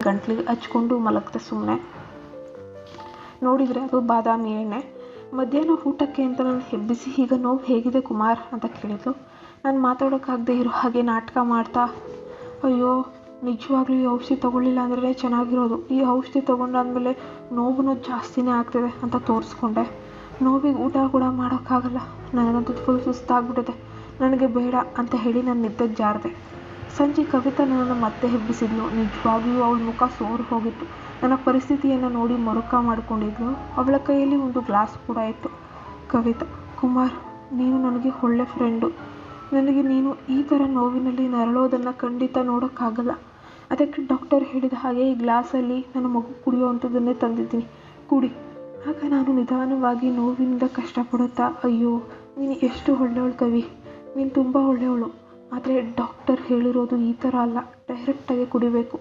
ಗಂಟ್ಲಿಗೆ ಹಚ್ಕೊಂಡು ಮಲಗ್ತೆ ಸುಮ್ಮನೆ. ನೋಡಿದರೆ ಅದು ಬಾದಾಮಿ ಎಣ್ಣೆ. ಮಧ್ಯಾಹ್ನ ಊಟಕ್ಕೆ ಅಂತ ನಾನು ಎಬ್ಬಿಸಿ, ಈಗ ನೋವು ಹೇಗಿದೆ ಕುಮಾರ್ ಅಂತ ಕೇಳಿದ್ಲು. ನಾನು ಮಾತಾಡೋಕ್ಕಾಗದೆ ಇರೋ ಹಾಗೆ ನಾಟಕ ಮಾಡ್ತಾ, ಅಯ್ಯೋ ನಿಜವಾಗ್ಲೂ ಈ ಔಷಧಿ ತೊಗೊಳ್ಳಿಲ್ಲ ಅಂದ್ರೆ ಚೆನ್ನಾಗಿರೋದು, ಈ ಔಷಧಿ ತೊಗೊಂಡಾದ್ಮೇಲೆ ನೋವು ಜಾಸ್ತಿನೇ ಆಗ್ತಿದೆ ಅಂತ ತೋರಿಸ್ಕೊಂಡೆ. ನೋವಿಗೆ ಊಟ ಕೂಡ ಮಾಡೋಕ್ಕಾಗಲ್ಲ, ನನಗಂತೂ ಫುಲ್ ಸುಸ್ತಾಗ್ಬಿಟ್ಟಿದೆ, ನನಗೆ ಬೇಡ ಅಂತ ಹೇಳಿ ನಾನು ನಿದ್ದೆಗೆ ಜಾರಿದೆ. ಸಂಜೆ ಕವಿತಾ ನನ್ನನ್ನು ಮತ್ತೆ ಎಬ್ಬಿಸಿದ್ಲು. ನಿಜವಾಗ್ಲೂ ಅವಳ ಮುಖ ಸೋರು ಹೋಗಿತ್ತು. ನನ್ನ ಪರಿಸ್ಥಿತಿಯನ್ನು ನೋಡಿ ಮರುಕ ಮಾಡಿಕೊಂಡಿದ್ಲು. ಅವಳ ಕೈಯಲ್ಲಿ ಒಂದು ಗ್ಲಾಸ್ ಕೂಡ ಇತ್ತು. ಕವಿತಾ, ಕುಮಾರ್ ನೀನು ನನಗೆ ಒಳ್ಳೆ ಫ್ರೆಂಡು. ನನಗೆ ನೀನು ಈ ಥರ ನೋವಿನಲ್ಲಿ ನರಳೋದನ್ನು ಖಂಡಿತ ನೋಡೋಕ್ಕಾಗಲ್ಲ. ಅದಕ್ಕೆ ಡಾಕ್ಟರ್ ಹೇಳಿದ ಹಾಗೆ ಈ ಗ್ಲಾಸಲ್ಲಿ ನನ್ನ ಮಗು ಕುಡಿಯುವಂಥದ್ದನ್ನೇ ತಂದಿದ್ದೀನಿ, ಕುಡಿ. ಆಗ ನಾನು ನಿಧಾನವಾಗಿ ನೋವಿನಿಂದ ಕಷ್ಟಪಡುತ್ತಾ, ಅಯ್ಯೋ ನೀನು ಎಷ್ಟು ಒಳ್ಳೆಯವಳು ಕವಿ, ನೀನು ತುಂಬ ಒಳ್ಳೆಯವಳು. ಆದರೆ ಡಾಕ್ಟರ್ ಹೇಳಿರೋದು ಈ ಥರ ಅಲ್ಲ, ಡೈರೆಕ್ಟಾಗಿ ಕುಡಿಬೇಕು,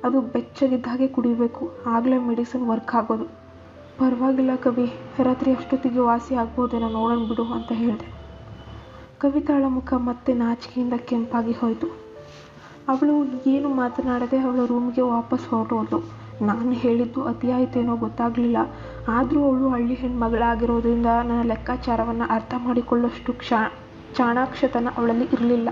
ಅದು ಬೆಚ್ಚಗಿದ್ದಾಗೆ ಕುಡಿಬೇಕು, ಆಗಲೇ ಮೆಡಿಸಿನ್ ವರ್ಕ್ ಆಗೋದು. ಪರವಾಗಿಲ್ಲ ಕವಿ, ರಾತ್ರಿ ಅಷ್ಟೊತ್ತಿಗೆ ವಾಸಿ ಆಗ್ಬೋದೇನೋ, ನೋಡೋಣ ಬಿಡು ಅಂತ ಹೇಳಿದೆ. ಕವಿತಾಳ ಮುಖ ಮತ್ತೆ ನಾಚಿಕೆಯಿಂದ ಕೆಂಪಾಗಿ ಹೋಯಿತು. ಅವಳು ಏನು ಮಾತನಾಡದೆ ಅವಳ ರೂಮ್ಗೆ ವಾಪಸ್ ಹೊರಟೋದ್ಲು. ನಾನು ಹೇಳಿದ್ದು ಅತಿಯಾಯಿತೇನೋ ಗೊತ್ತಾಗಲಿಲ್ಲ. ಆದರೂ ಅವಳು ಹಳ್ಳಿ ಹೆಣ್ಮಗಳಾಗಿರೋದ್ರಿಂದ ನನ್ನ ಲೆಕ್ಕಾಚಾರವನ್ನು ಅರ್ಥ ಮಾಡಿಕೊಳ್ಳೋಷ್ಟು ಚಾಣಾಕ್ಷತನ ಅವಳಲ್ಲಿ ಇರಲಿಲ್ಲ.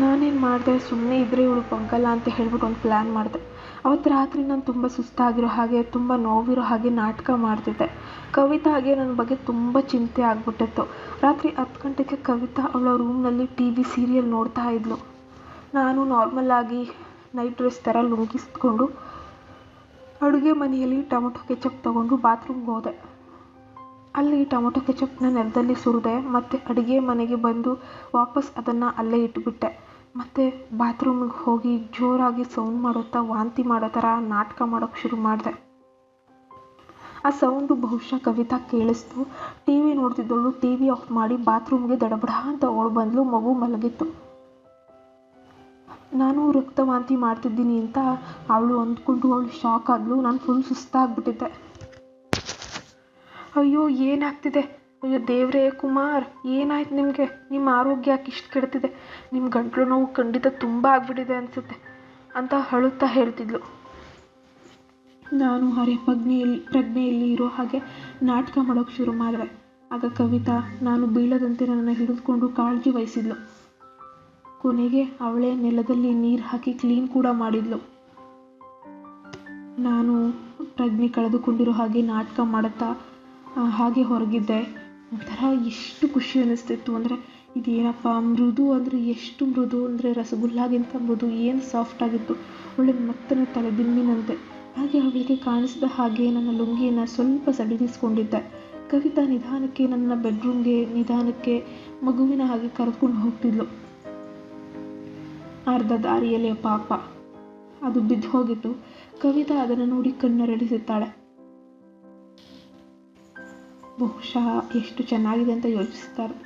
ನಾನೇನು ಮಾಡಿದೆ, ಸುಮ್ಮನೆ ಇದ್ದರೆ ಇವಳು ಬಗ್ಗಲ್ಲ ಅಂತ ಹೇಳ್ಬಿಟ್ಟು ಒಂದು ಪ್ಲ್ಯಾನ್ ಮಾಡಿದೆ. ಅವತ್ತು ರಾತ್ರಿ ನಾನು ತುಂಬ ಸುಸ್ತಾಗಿರೋ ಹಾಗೆ, ತುಂಬ ನೋವಿರೋ ಹಾಗೆ ನಾಟಕ ಮಾಡ್ತಿದ್ದೆ. ಕವಿತಾಗೆ ನನ್ನ ಬಗ್ಗೆ ತುಂಬ ಚಿಂತೆ ಆಗ್ಬಿಟ್ಟಿತ್ತು. ರಾತ್ರಿ 10 ಗಂಟೆಗೆ ಕವಿತಾ ಅವಳ ರೂಮ್ನಲ್ಲಿ TV ಸೀರಿಯಲ್ ನೋಡ್ತಾ ಇದ್ಲು. ನಾನು ನಾರ್ಮಲಾಗಿ ನೈಟ್ ಡ್ರೆಸ್ ಥರ ಲುಂಗಿಸ್ಕೊಂಡು ಅಡುಗೆ ಮನೆಯಲ್ಲಿ ಟೊಮೊಟೊ ಕೆಚಪ್ ತೊಗೊಂಡು ಬಾತ್ರೂಮ್ಗೆ ಹೋದೆ. ಅಲ್ಲಿ ಟೊಮೊಟೊ ಕೆಚಪ್ನ ನೆಲದಲ್ಲಿ ಸುರಿದೆ. ಮತ್ತು ಅಡುಗೆ ಮನೆಗೆ ಬಂದು ವಾಪಸ್ ಅದನ್ನು ಅಲ್ಲೇ ಇಟ್ಬಿಟ್ಟೆ. ಮತ್ತು ಬಾತ್ರೂಮಿಗೆ ಹೋಗಿ ಜೋರಾಗಿ ಸೌಂಡ್ ಮಾಡುತ್ತಾ ವಾಂತಿ ಮಾಡೋ ಥರ ನಾಟಕ ಮಾಡೋಕ್ಕೆ ಶುರು ಮಾಡಿದೆ. ಆ ಸೌಂಡು ಬಹುಶಃ ಕವಿತಾ ಕೇಳಿಸ್ತು. TV ನೋಡ್ತಿದ್ದವಳು TV ಆಫ್ ಮಾಡಿ ಬಾತ್ರೂಮ್ಗೆ ದಡಬಡ ಅಂತ ಓಡ್ ಬಂದ್ಲು. ಮಗು ಮಲಗಿತ್ತು. ನಾನು ರಕ್ತ ವಾಂತಿ ಮಾಡ್ತಿದ್ದೀನಿ ಅಂತ ಅವಳು ಅಂದ್ಕೊಂಡು ಅವಳು ಶಾಕ್ ಆದ್ಲು. ನಾನು ಫುಲ್ ಸುಸ್ತಾಗ್ಬಿಟ್ಟಿದ್ದೆ. ಅಯ್ಯೋ ಏನಾಗ್ತಿದೆ, ಅಯ್ಯೋ ದೇವ್ರೇ, ಕುಮಾರ್ ಏನಾಯ್ತು ನಿಮಗೆ, ನಿಮ್ಮ ಆರೋಗ್ಯ ಯಾಕೆ ಇಷ್ಟು ಕೆಡ್ತಿದೆ, ನಿಮ್ಮ ಗಂಟಲು ನೋವು ಖಂಡಿತ ತುಂಬ ಆಗ್ಬಿಟ್ಟಿದೆ ಅನಿಸುತ್ತೆ ಅಂತ ಅಳುತ್ತಾ ಹೇಳ್ತಿದ್ಲು. ನಾನು ಪ್ರಜ್ಞೆಯಲ್ಲಿ ಇರೋ ಹಾಗೆ ನಾಟಕ ಮಾಡೋಕ್ಕೆ ಶುರು ಮಾಡಿದೆ. ಆಗ ಕವಿತಾ ನಾನು ಬೀಳದಂತೆ ನನ್ನನ್ನು ಹಿಡಿದುಕೊಂಡು ಕಾಳಜಿ ವಹಿಸಿದ್ಲು. ಕೊನೆಗೆ ಅವಳೇ ನೆಲದಲ್ಲಿ ನೀರು ಹಾಕಿ ಕ್ಲೀನ್ ಕೂಡ ಮಾಡಿದ್ಲು. ನಾನು ಪ್ರಜ್ಞೆ ಕಳೆದುಕೊಂಡಿರೋ ಹಾಗೆ ನಾಟಕ ಮಾಡುತ್ತಾ ಹಾಗೆ ಹೊರಗಿದ್ದೆ. ಒಂಥರ ಎಷ್ಟು ಖುಷಿ ಅನ್ನಿಸ್ತಿತ್ತು ಅಂದರೆ, ಇದೇನಪ್ಪ ಮೃದು ಅಂದರೆ, ಎಷ್ಟು ಮೃದು ಅಂದರೆ ರಸಗುಲ್ಲಾಗಿಂತ ಮೃದು, ಏನು ಸಾಫ್ಟಾಗಿತ್ತು, ಒಳ್ಳೆ ಮೆತ್ತನ ತಲೆದಿಂಬಿನಂತೆ. ಹಾಗೆ ಅವಳಿಗೆ ಕಾಣಿಸಿದ ಹಾಗೆ ನನ್ನ ಲುಂಗಿಯನ್ನು ಸ್ವಲ್ಪ ಸಡಿಲಿಸ್ಕೊಂಡಿದ್ದೆ. ಕವಿತಾ ನಿಧಾನಕ್ಕೆ ನನ್ನ ಬೆಡ್ರೂಮ್ಗೆ ನಿಧಾನಕ್ಕೆ ಮಗುವಿನ ಹಾಗೆ ಕರೆದುಕೊಂಡು ಹೋಗ್ತಿದ್ಲು. ಅರ್ಧ ದಾರಿಯಲ್ಲೇ ಪಾಪ ಅದು ಬಿದ್ದು ಹೋಗಿತ್ತು. ಕವಿತಾ ಅದನ್ನು ನೋಡಿ ಕಣ್ಣರಳಿಸುತ್ತಾಳೆ. ಬಹುಶಃ ಎಷ್ಟು ಚೆನ್ನಾಗಿದೆ ಅಂತ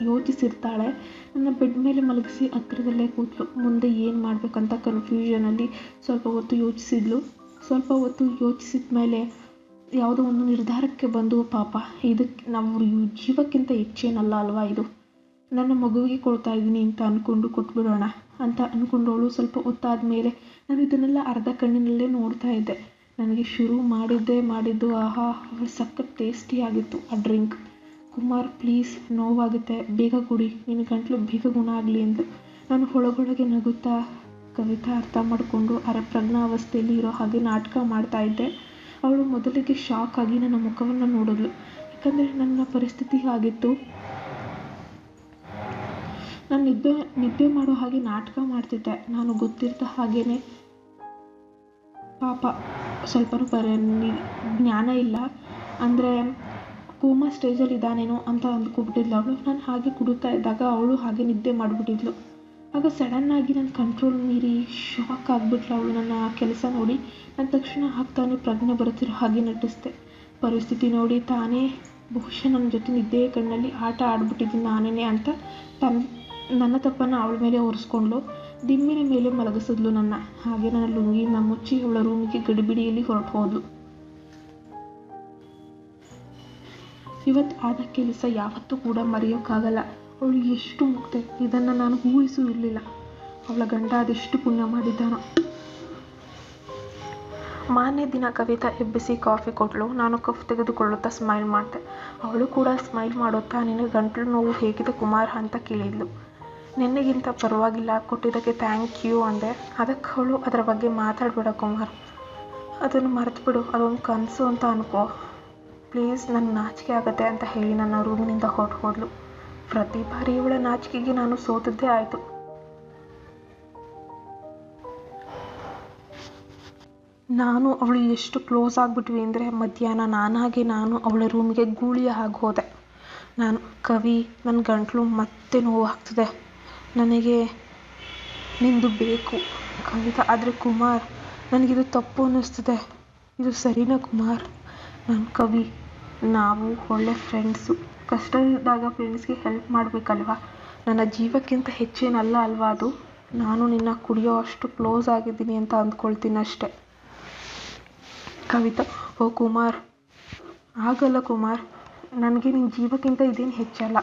ಯೋಚಿಸಿರ್ತಾಳೆ. ನನ್ನ ಬೆಡ್ ಮೇಲೆ ಮಲಗಿಸಿ ಹತ್ತಿರದಲ್ಲೇ ಕೂತ್ಲು. ಮುಂದೆ ಏನು ಮಾಡಬೇಕಂತ ಕನ್ಫ್ಯೂಷನಲ್ಲಿ ಸ್ವಲ್ಪ ಹೊತ್ತು ಯೋಚಿಸಿದ್ಲು. ಸ್ವಲ್ಪ ಹೊತ್ತು ಯೋಚಿಸಿದ ಮೇಲೆ ಯಾವುದೋ ಒಂದು ನಿರ್ಧಾರಕ್ಕೆ ಬಂದು, ಪಾಪ ಇದಕ್ಕೆ ನಮ್ಮ ಜೀವಕ್ಕಿಂತ ಹೆಚ್ಚೇನಲ್ಲ ಅಲ್ವಾ ಇದು, ನನ್ನ ಮಗುವಿಗೆ ಕೊಡ್ತಾ ಇದ್ದೀನಿ ಅಂತ ಅಂದ್ಕೊಂಡು ಕೊಟ್ಬಿಡೋಣ ಅಂತ ಅಂದ್ಕೊಂಡವಳು. ಸ್ವಲ್ಪ ಹೊತ್ತಾದ ಮೇಲೆ ನಾನು ಇದನ್ನೆಲ್ಲ ಅರ್ಧ ಕಣ್ಣಿನಲ್ಲೇ ನೋಡ್ತಾ ಇದ್ದೆ. ನನಗೆ ಶುರು ಮಾಡಿದ್ದು ಆಹಾ ಅವಳು ಸಖತ್ ಟೇಸ್ಟಿಯಾಗಿತ್ತು ಆ ಡ್ರಿಂಕ್. ಕುಮಾರ್ ಪ್ಲೀಸ್, ನೋವಾಗುತ್ತೆ, ಬೇಗ ಕುಡಿ, ನಿನ್ನ ಗಂಟಲು ಬೇಗ ಗುಣ ಆಗಲಿ ಎಂದು ನಾನು ಒಳಗೊಳಗೆ ನಗುತ್ತಾ. ಕವಿತಾ ಅರ್ಥ ಮಾಡಿಕೊಂಡು ಅರೆಪ್ರಜ್ಞಾವಸ್ಥೆಯಲ್ಲಿ ಇರೋ ಹಾಗೆ ನಾಟಕ ಮಾಡ್ತಾ ಇದ್ದೆ. ಅವಳು ಮೊದಲಿಗೆ ಶಾಕ್ ಆಗಿ ನನ್ನ ಮುಖವನ್ನು ನೋಡಿದ್ಲು. ಯಾಕಂದರೆ ನನ್ನ ಪರಿಸ್ಥಿತಿ ಆಗಿತ್ತು. ನಾನು ನಿದ್ದೆ ಮಾಡೋ ಹಾಗೆ ನಾಟಕ ಮಾಡ್ತಿದ್ದೆ. ನಾನು ಗೊತ್ತಿರ್ತ ಹಾಗೇನೆ ಪಾಪ ಸ್ವಲ್ಪ ಜ್ಞಾನ ಇಲ್ಲ ಅಂದರೆ ಕೋಮಾ ಸ್ಟೇಜಲ್ಲಿ ಇದ್ದಾನೇನೋ ಅಂತ ಅಂದ್ಕೊಬಿಟ್ಟಿದ್ಲು ಅವಳು. ನಾನು ಹಾಗೆ ಕುಡಿತಾ ಇದ್ದಾಗ ಅವಳು ಹಾಗೆ ನಿದ್ದೆ ಮಾಡಿಬಿಟ್ಟಿದ್ಲು. ಆಗ ಸಡನ್ನಾಗಿ ನನ್ನ ಕಂಟ್ರೋಲ್ ಮೀರಿ ಶಾಕ್ ಆಗಿಬಿಟ್ಲು ಅವಳು ನನ್ನ ಕೆಲಸ ನೋಡಿ. ನಾನು ತಕ್ಷಣ ಆಗ್ತಾನೆ ಪ್ರಜ್ಞೆ ಬರುತ್ತಿರೋ ಹಾಗೆ ನಟಿಸ್ದೆ. ಪರಿಸ್ಥಿತಿ ನೋಡಿ ತಾನೇ ಬಹುಶಃ ನನ್ನ ಜೊತೆ ನಿದ್ದೆ ಕಣ್ಣಲ್ಲಿ ಆಟ ಆಡ್ಬಿಟ್ಟಿದ್ದೀನಿ ನಾನೇ ಅಂತ ನನ್ನ ತಪ್ಪನ್ನು ಅವಳ ಮೇಲೆ ಒರೆಸ್ಕೊಂಡ್ಲು. ದಿಮ್ಮಿನ ಮೇಲೆ ಮಲಗಿಸಿದ್ಲು ನನ್ನ. ಹಾಗೆ ನನ್ನ ಲುಂಗಿನ ಮುಚ್ಚಿ ಅವಳ ರೂಮಿಗೆ ಗಡಿಬಿಡಿಯಲ್ಲಿ ಹೊರಟು ಹೋದ್ಲು. ಇವತ್ತು ಆದ ಕೆಲಸ ಯಾವತ್ತೂ ಕೂಡ ಮರೆಯೋಕ್ಕಾಗಲ್ಲ. ಅವಳು ಎಷ್ಟು ಮುಗ್ದೆ, ಇದನ್ನು ನಾನು ಊಹಿಸೂ ಇರಲಿಲ್ಲ. ಅವಳ ಗಂಡ ಅದೆಷ್ಟು ಪುಣ್ಯ ಮಾಡಿದ್ದಾನೋ. ಮಾರನೇ ದಿನ ಕವಿತಾ ಎಬ್ಬಿಸಿ ಕಾಫಿ ಕೊಟ್ಟಳು. ನಾನು ಕಫ್ ತೆಗೆದುಕೊಳ್ಳುತ್ತಾ ಸ್ಮೈಲ್ ಮಾಡಿದೆ. ಅವಳು ಕೂಡ ಸ್ಮೈಲ್ ಮಾಡುತ್ತಾ, ನಿನಗೆ ಗಂಟಲು ನೋವು ಹೇಗಿದೆ ಕುಮಾರ್ ಅಂತ ಕೇಳಿದ್ಲು. ನಿನ್ನೆಗಿಂತ ಪರವಾಗಿಲ್ಲ, ಕೊಟ್ಟಿದ್ದಕ್ಕೆ ಥ್ಯಾಂಕ್ ಯು ಅಂದೆ. ಅದಕ್ಕೆ ಅವಳು, ಅದರ ಬಗ್ಗೆ ಮಾತಾಡಬೇಡ ಕುಮಾರ್, ಅದನ್ನು ಮರೆತುಬಿಡು, ಅದೊಂದು ಕನಸು ಅಂತ ಅನ್ಕೋ ಪ್ಲೀಸ್, ನನ್ನ ನಾಚಿಕೆ ಆಗುತ್ತೆ ಅಂತ ಹೇಳಿ ನನ್ನ ರೂಮಿನಿಂದ ಹೋದ್ಲು. ಪ್ರತಿ ಬಾರಿ ಇವಳ ನಾಚಿಕೆಗೆ ನಾನು ಸೋತದ್ದೇ ಆಯಿತು. ನಾನು ಅವಳು ಎಷ್ಟು ಕ್ಲೋಸ್ ಆಗಿಬಿಟ್ವಿ ಅಂದರೆ ಮಧ್ಯಾಹ್ನ ನಾನು ಅವಳ ರೂಮಿಗೆ ಗೂಳಿಯ ಹಾಗೆ ಹೋದೆ. ಕವಿ, ನನ್ನ ಗಂಟಲು ಮತ್ತೆ ನೋವಾಗ್ತಿದೆ, ನನಗೆ ನಿಂದು ಬೇಕು. ಕವಿತಾ, ಆದರೆ ಕುಮಾರ್, ನನಗಿದು ತಪ್ಪು ಅನ್ನಿಸ್ತಿದೆ, ಇದು ಸರಿನಾ ಕುಮಾರ್? ಕವಿ, ನಾವು ಒಳ್ಳೆ ಫ್ರೆಂಡ್ಸು, ಕಷ್ಟ ಇದ್ದಾಗ ಫ್ರೆಂಡ್ಸ್ಗೆ ಹೆಲ್ಪ್ ಮಾಡಬೇಕಲ್ವಾ? ನನ್ನ ಜೀವಕ್ಕಿಂತ ಹೆಚ್ಚೇನಲ್ಲ ಅಲ್ವಾ ಅದು? ನಾನು ನಿನ್ನ ಕುಡಿಯೋ ಅಷ್ಟು ಕ್ಲೋಸ್ ಆಗಿದ್ದೀನಿ ಅಂತ ಅಂದ್ಕೊಳ್ತೀನಿ ಅಷ್ಟೆ. ಕವಿತಾ, ಓ ಕುಮಾರ್, ಆಗಲ್ಲ ಕುಮಾರ್, ನನಗೆ ನಿನ್ನ ಜೀವಕ್ಕಿಂತ ಇದೇನು ಹೆಚ್ಚಲ್ಲ.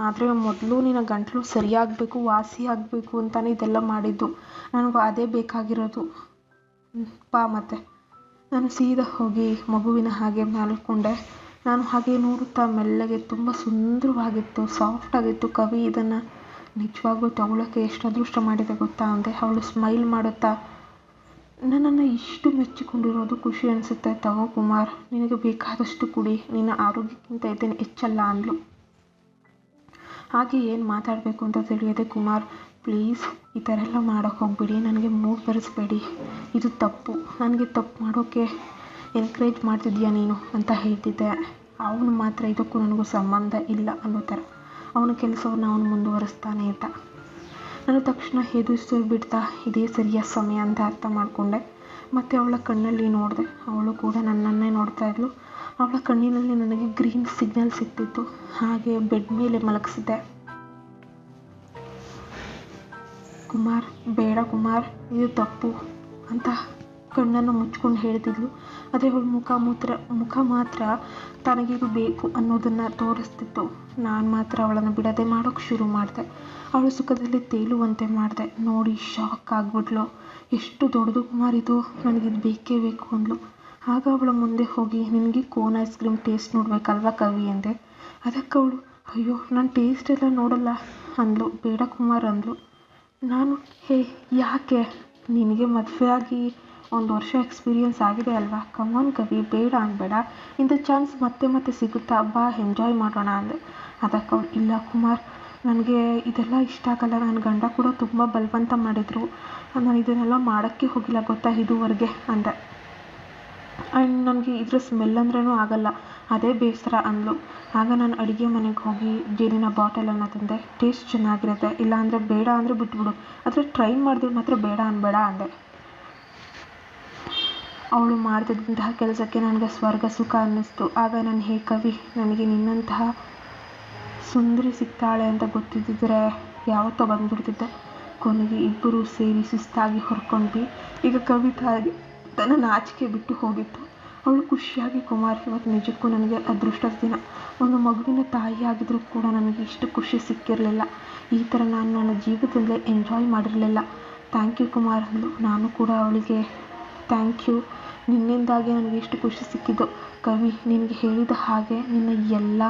ಆದರೆ ಮೊದಲು ನಿನ್ನ ಗಂಟಲು ಸರಿಯಾಗಬೇಕು, ವಾಸಿ ಆಗಬೇಕು ಅಂತಲೇ ಇದೆಲ್ಲ ಮಾಡಿದ್ದು. ನನಗೂ ಅದೇ ಬೇಕಾಗಿರೋದು. ಬಾ ಮತ್ತೆ. ನಾನು ಸೀದಾ ಹೋಗಿ ಮಗುವಿನ ಹಾಗೆ ಮಲ್ಕೊಂಡೆ. ನಾನು ಹಾಗೆ ನೋಡುತ್ತಾ ಮೆಲ್ಲಗೆ, ತುಂಬ ಸುಂದರವಾಗಿತ್ತು, ಸಾಫ್ಟಾಗಿತ್ತು. ಕವಿ, ಇದನ್ನು ನಿಜವಾಗ್ಲೂ ತಗೊಳ್ಳೋಕ್ಕೆ ಎಷ್ಟು ಅದೃಷ್ಟ ಮಾಡಿದೆ ಗೊತ್ತಾ ಅಂದೆ. ಅವಳು ಸ್ಮೈಲ್ ಮಾಡುತ್ತಾ, ನನ್ನನ್ನು ಇಷ್ಟು ಮೆಚ್ಚಿಕೊಂಡಿರೋದು ಖುಷಿ ಅನಿಸುತ್ತೆ. ತಗೋ ಕುಮಾರ್, ನಿನಗೆ ಬೇಕಾದಷ್ಟು ಕುಡಿ, ನಿನ್ನ ಆರೋಗ್ಯಕ್ಕಿಂತ ಇದೇನು ಹೆಚ್ಚಲ್ಲ ಅಂದ್ಲು. ಹಾಗೆ ಏನು ಮಾತಾಡಬೇಕು ಅಂತ ತಿಳಿಯದೆ, ಕುಮಾರ್ ಪ್ಲೀಸ್ ಈ ಥರ ಎಲ್ಲ ಮಾಡೋಕ್ಕೆ ಹೋಗ್ಬಿಡಿ, ನನಗೆ ಮೂಡ್ ಬರೆಸ್ಬೇಡಿ, ಇದು ತಪ್ಪು, ನನಗೆ ತಪ್ಪು ಮಾಡೋಕ್ಕೆ ಎನ್ಕರೇಜ್ ಮಾಡ್ತಿದ್ಯಾ ನೀನು ಅಂತ ಹೇಳ್ತಿದ್ದೆ. ಅವನು ಮಾತ್ರ ಇದಕ್ಕೂ ನನಗೂ ಸಂಬಂಧ ಇಲ್ಲ ಅನ್ನೋ ಥರ ಅವನ ಕೆಲಸವನ್ನು ಅವನು ಮುಂದುವರಿಸ್ತಾನೆ ಇದ್ದ. ನಾನು ತಕ್ಷಣ ಹೆದರಿಸಿ ಬಿಡ್ತಾ ಇದೇ ಸರಿಯಾದ ಸಮಯ ಅಂತ ಅರ್ಥ ಮಾಡಿಕೊಂಡೆ. ಮತ್ತು ಅವಳ ಕಣ್ಣಲ್ಲಿ ನೋಡಿದೆ. ಅವಳು ಕೂಡ ನನ್ನನ್ನೇ ನೋಡ್ತಾ ಇದ್ಲು. ಅವಳ ಕಣ್ಣಿನಲ್ಲಿ ನನಗೆ ಗ್ರೀನ್ ಸಿಗ್ನಲ್ ಸಿಗ್ತಿತ್ತು. ಹಾಗೆ ಬೆಡ್ ಮೇಲೆ ಮಲಗಿಸಿದ್ದೆ. ಕುಮಾರ್, ಬೇಡ ಕುಮಾರ್, ಇದು ತಪ್ಪು ಅಂತ ಕಣ್ಣನ್ನು ಮುಚ್ಕೊಂಡು ಹೇಳ್ತಿದ್ಲು. ಆದರೆ ಅವಳ ಮುಖ ಮಾತ್ರ ತನಗಿದು ಬೇಕು ಅನ್ನೋದನ್ನು ತೋರಿಸ್ತಿತ್ತು. ನಾನು ಮಾತ್ರ ಅವಳನ್ನು ಬಿಡದೆ ಮಾಡೋಕ್ಕೆ ಶುರು ಮಾಡಿದೆ. ಅವಳು ಸುಖದಲ್ಲಿ ತೇಲುವಂತೆ ಮಾಡಿದೆ. ನೋಡಿ ಶಾಕ್ ಆಗಿಬಿಟ್ಲು. ಎಷ್ಟು ದೊಡ್ಡದು ಕುಮಾರ್ ಇದು, ನನಗಿದು ಬೇಕೇ ಬೇಕು ಅಂದ್ಲು. ಆಗ ಅವಳ ಮುಂದೆ ಹೋಗಿ, ನಿನಗೆ ಕೋನ್ ಐಸ್ ಕ್ರೀಮ್ ಟೇಸ್ಟ್ ನೋಡ್ಬೇಕಲ್ವಾ ಕವಿ ಅಂದೆ. ಅದಕ್ಕೆ ಅವಳು, ಅಯ್ಯೋ ನಾನು ಟೇಸ್ಟ್ ಎಲ್ಲ ನೋಡಲ್ಲ ಅಂದ್ಲು. ಬೇಡ ಕುಮಾರ್ ಅಂದ್ಲು. ನಾನು, ಹೇ ಯಾಕೆ, ನಿನಗೆ ಮದುವೆ ಆಗಿ 1 ವರ್ಷ ಎಕ್ಸ್ಪೀರಿಯನ್ಸ್ ಆಗಿದೆ ಅಲ್ವಾ, ಕಮಾನ್ ಕವಿ, ಬೇಡ ಅನ್ಬೇಡ, ಇಂಥ ಚಾನ್ಸ್ ಮತ್ತೆ ಸಿಗುತ್ತಾ, ಬಾ ಎಂಜಾಯ್ ಮಾಡೋಣ ಅಂದೆ. ಅದಕ್ಕೆ ಅವಳು, ಇಲ್ಲ ಕುಮಾರ್, ನನಗೆ ಇದೆಲ್ಲ ಇಷ್ಟ ಆಗಲ್ಲ, ನನ್ನ ಗಂಡ ಕೂಡ ತುಂಬ ಬಲವಂತ ಮಾಡಿದರು, ನಾನು ಇದನ್ನೆಲ್ಲ ಮಾಡೋಕ್ಕೆ ಹೋಗಿಲ್ಲ ಗೊತ್ತಾ ಇದುವರೆಗೆ ಅಂದೆ. ಆ್ಯಂಡ್ ನನಗೆ ಇದ್ರ ಸ್ಮೆಲ್ ಅಂದ್ರೂ ಆಗಲ್ಲ, ಅದೇ ಬೇಸರ ಅಂದ್ಲು. ಆಗ ನಾನು ಅಡುಗೆ ಮನೆಗೆ ಹೋಗಿ ಜೇನಿನ ಬಾಟಲನ್ನು ತಂದೆ. ಟೇಸ್ಟ್ ಚೆನ್ನಾಗಿರುತ್ತೆ, ಇಲ್ಲ ಅಂದರೆ ಬೇಡ ಅಂದರೆ ಬಿಟ್ಬಿಡು, ಆದರೆ ಟ್ರೈ ಮಾಡಿದ್ರೆ ಮಾತ್ರ ಬೇಡ ಅನ್ಬೇಡ ಅಂದೆ. ಅವಳು ಮಾಡ್ತಿದ್ದಂತಹ ಕೆಲಸಕ್ಕೆ ನನಗೆ ಸ್ವರ್ಗ ಸುಖ ಅನ್ನಿಸ್ತು. ಆಗ ನಾನು, ಹೇ ಕವಿ, ನನಗೆ ನಿನ್ನಂತಹ ಸುಂದರಿ ಸಿಗ್ತಾಳೆ ಅಂತ ಗೊತ್ತಿದ್ದಿದ್ರೆ ಯಾವತ್ತೋ ಬಂದ್ಬಿಡ್ತಿದ್ದೆ. ಕೊನೆಗೆ ಇಬ್ಬರು ಸೇರಿ ಸುಸ್ತಾಗಿ ಹೊರ್ಕೊಂಡ್ವಿ. ಈಗ ಕವಿತಾಗೆ ತನ್ನ ನಾಚಿಕೆ ಬಿಟ್ಟು ಹೋಗಿತ್ತು. ಅವಳು ಖುಷಿಯಾಗಿ, ಕುಮಾರ್, ಇವತ್ತು ನಿಜಕ್ಕೂ ನನಗೆ ಅದೃಷ್ಟದ ದಿನ, ಒಂದು ಮಗುವಿನ ತಾಯಿ ಆಗಿದ್ರೂ ಕೂಡ ನನಗೆ ಇಷ್ಟು ಖುಷಿ ಸಿಕ್ಕಿರಲಿಲ್ಲ, ಈ ಥರ ನಾನು ನನ್ನ ಜೀವಿತದಲ್ಲೇ ಎಂಜಾಯ್ ಮಾಡಿರಲಿಲ್ಲ, ಥ್ಯಾಂಕ್ ಯು ಕುಮಾರ್ ಅಂದ್ಲು. ನಾನು ಕೂಡ ಅವಳಿಗೆ ಥ್ಯಾಂಕ್ ಯು, ನಿನ್ನಿಂದಾಗಿ ನನಗೆ ಎಷ್ಟು ಖುಷಿ ಸಿಕ್ಕಿದ್ದು. ಕವಿ, ನಿನಗೆ ಹೇಳಿದ ಹಾಗೆ ನಿನ್ನ ಎಲ್ಲ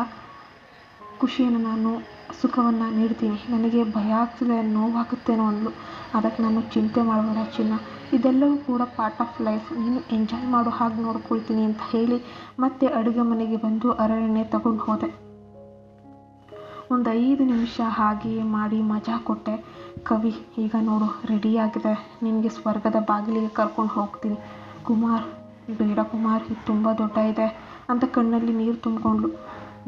ಖುಷಿಯನ್ನು ನಾನು ಸುಖವನ್ನು ನೀಡ್ತೀನಿ, ನನಗೆ ಭಯ ಆಗ್ತಿದೆ, ನೋವಾಗುತ್ತೇನೋ ಅಂದ್ಲು. ಅದಕ್ಕೆ ನಾನು, ಚಿಂತೆ ಮಾಡಬೇಡ ಚಿನ್ನ, ಇದೆಲ್ಲವೂ ಕೂಡ ಪಾರ್ಟ್ ಆಫ್ ಲೈಫ್, ನೀನು ಎಂಜಾಯ್ ಮಾಡೋ ಹಾಗೆ ನೋಡ್ಕೊಳ್ತೀನಿ ಅಂತ ಹೇಳಿ ಮತ್ತೆ ಅಡುಗೆ ಮನೆಗೆ ಬಂದು ಹರಳೆಣ್ಣೆ ತಗೊಂಡು ಹೋದೆ. ಒಂದು 5 ನಿಮಿಷ ಹಾಗೆಯೇ ಮಾಡಿ ಮಜಾ ಕೊಟ್ಟೆ. ಕವಿ, ಈಗ ನೋಡು ರೆಡಿಯಾಗಿದೆ, ನಿನಗೆ ಸ್ವರ್ಗದ ಬಾಗಿಲಿಗೆ ಕರ್ಕೊಂಡು ಹೋಗ್ತೀನಿ. ಕುಮಾರ್, ಬೇಡ ಕುಮಾರ್, ಇದು ತುಂಬ ದೊಡ್ಡ ಇದೆ ಅಂತ ಕಣ್ಣಲ್ಲಿ ನೀರು ತುಂಬಿಕೊಂಡ್ಳು.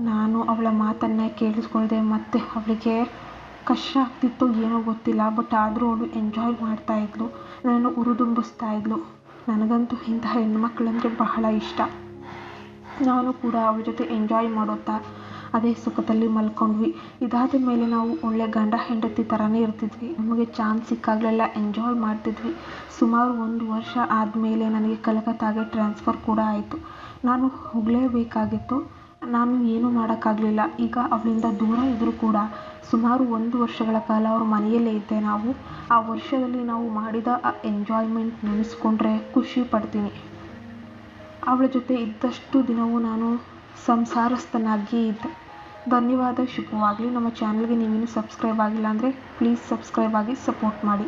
ನಾನು ಅವಳ ಮಾತನ್ನೇ ಕೇಳಿಸ್ಕೊಳ್ದೆ. ಮತ್ತೆ ಅವಳಿಗೆ ಕಷ್ಟ ಆಗ್ತಿತ್ತು ಏನೋ ಗೊತ್ತಿಲ್ಲ, ಬಟ್ ಆದರೂ ಅವಳು ಎಂಜಾಯ್ ಮಾಡ್ತಾಯಿದ್ಲು, ನನ್ನನ್ನು ಹುರಿದುಂಬಿಸ್ತಾ ಇದ್ಲು. ನನಗಂತೂ ಇಂತಹ ಹೆಣ್ಮಕ್ಳಂದರೆ ಬಹಳ ಇಷ್ಟ. ನಾನು ಕೂಡ ಅವಳ ಜೊತೆ ಎಂಜಾಯ್ ಮಾಡುತ್ತಾ ಅದೇ ಸುಖದಲ್ಲಿ ಮಲ್ಕೊಂಡ್ವಿ. ಇದಾದ ಮೇಲೆ ನಾವು ಒಳ್ಳೆ ಗಂಡ ಹೆಂಡತಿ ಥರನೇ ಇರ್ತಿದ್ವಿ. ನಮಗೆ ಚಾನ್ಸ್ ಸಿಕ್ಕಾಗಲೆಲ್ಲ ಎಂಜಾಯ್ ಮಾಡ್ತಿದ್ವಿ. ಸುಮಾರು 1 ವರ್ಷ ಆದಮೇಲೆ ನನಗೆ ಕಲ್ಕತ್ತಾಗೆ ಟ್ರಾನ್ಸ್ಫರ್ ಕೂಡ ಆಯಿತು. ನಾನು ಹೋಗಲೇಬೇಕಾಗಿತ್ತು, ನಾನು ಏನೂ ಮಾಡೋಕ್ಕಾಗಲಿಲ್ಲ. ಈಗ ಅವಳಿಂದ ದೂರ ಇದ್ದರೂ ಕೂಡ ಸುಮಾರು 1 ವರ್ಷಗಳ ಕಾಲ ಅವ್ರ ಮನೆಯಲ್ಲೇ ಇದ್ದೆ. ಆ ವರ್ಷದಲ್ಲಿ ನಾವು ಮಾಡಿದ ಆ ಎಂಜಾಯ್ಮೆಂಟ್ ನೆನೆಸ್ಕೊಂಡ್ರೆ ಖುಷಿ ಪಡ್ತೀನಿ. ಅವಳ ಜೊತೆ ಇದ್ದಷ್ಟು ದಿನವೂ ನಾನು ಸಂಸಾರಸ್ಥನಾಗಿಯೇ ಇದ್ದೆ. ಧನ್ಯವಾದ. ಶುಭವಾಗಲಿ. ನಮ್ಮ ಚಾನಲ್ಗೆ ನೀವಿನ್ನೂ ಸಬ್ಸ್ಕ್ರೈಬ್ ಆಗಿಲ್ಲ ಅಂದರೆ ಪ್ಲೀಸ್ ಸಬ್ಸ್ಕ್ರೈಬ್ ಆಗಿ ಸಪೋರ್ಟ್ ಮಾಡಿ.